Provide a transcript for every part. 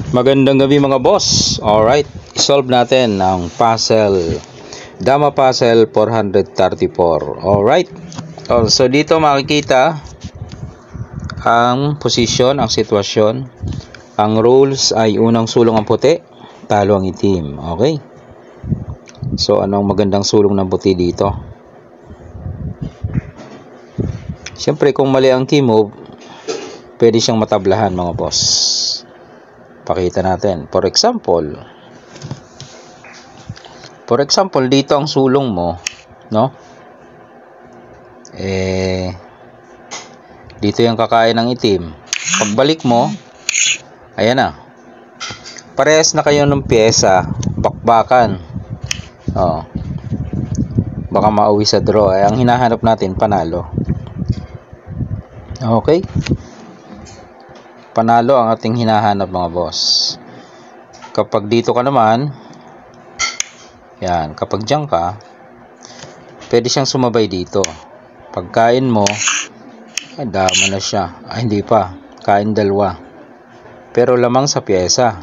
Magandang gabi mga boss. Alright, solve natin ang puzzle Dama Puzzle 434. Alright, so dito makikita ang posisyon, ang sitwasyon. Ang rules ay unang sulong ang puti, talo ang itim. Okay, so anong magandang sulong ng puti dito? Siyempre kung mali ang key move, pwede siyang matablahan mga boss. Pakita natin. For example, dito ang sulong mo, no? Dito yung kakain ng itim. Pagbalik mo, ayan na. Parehas na kayo ng pyesa, bakbakan. Oh. Baka mauwi sa draw. Ang hinahanap natin, panalo. Okay? Panalo ang ating hinahanap mga boss. Kapag dito ka naman, yan, kapag diyan ka, pwede siyang sumabay dito. Pagkain mo, ay dama na siya. Ay hindi pa, kain dalawa. Pero lamang sa pyesa.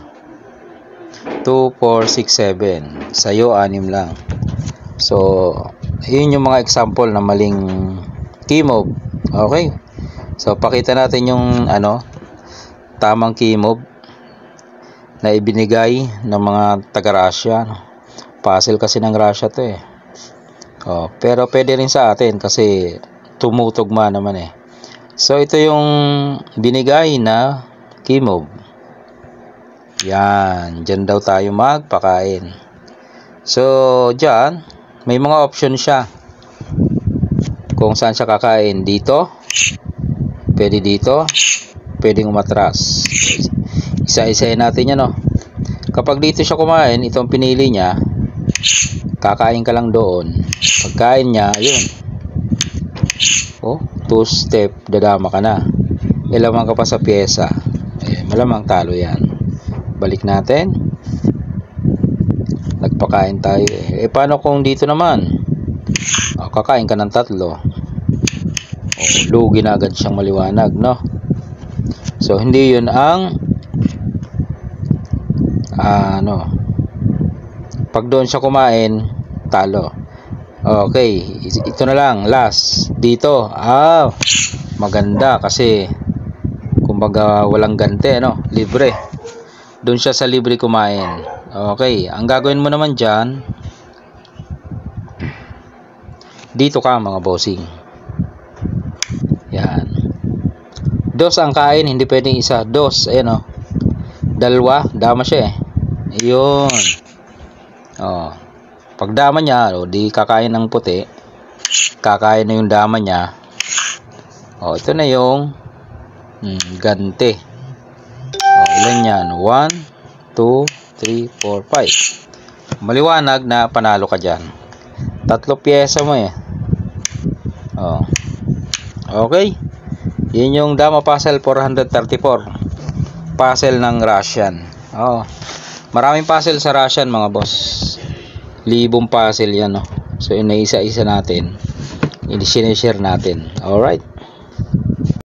2, 4, 6, 7. Sa'yo, 6 lang. So, yun yung mga example na maling key move. Okay? So, pakita natin yung tamang key move na ibinigay ng mga taga-Russia. Puzzle kasi ng Russia to eh. Pero pwede rin sa atin kasi tumutugma naman eh. So ito yung binigay na key move. Yan, dyan daw tayo magpakain. So dyan may mga option siya kung saan siya kakain. Dito, pwede dito, pwedeng umatras. Isa-isahin natin yan, no? Kapag dito siya kumain, itong pinili niya, kakain ka lang doon. Pagkain niya, yun. 2 step, dadama ka na. Ilamang ka pa sa pyesa. Malamang talo yan. Balik natin. Nagpakain tayo. Paano kung dito naman? Kakain ka ng 3. Lugi na agad siyang maliwanag, no? So, hindi yun ang pag doon siya kumain, talo. Okay, ito na lang, last. Dito, maganda kasi kumbaga walang ganti, no? Libre. Doon siya sa libre kumain. Okay, ang gagawin mo naman dyan, dito ka mga bossing. Yan. 2 ang kain, hindi pwedeng isa. 2, ayan o. 2, dama siya eh. Ayun. Pag dama niya, di kakain ng puti. Kakain na yung dama niya. Ito na yung ganti. Ilan yan? 1, 2, 3, 4, 5. Maliwanag na panalo ka dyan. 3 pyesa mo eh. Okay. Yun yung Dama Puzzle 434. Puzzle ng Russian. Maraming puzzle sa Russian mga boss. Libong puzzle yan, no? So yun na isa-isa natin. I-share natin. Alright.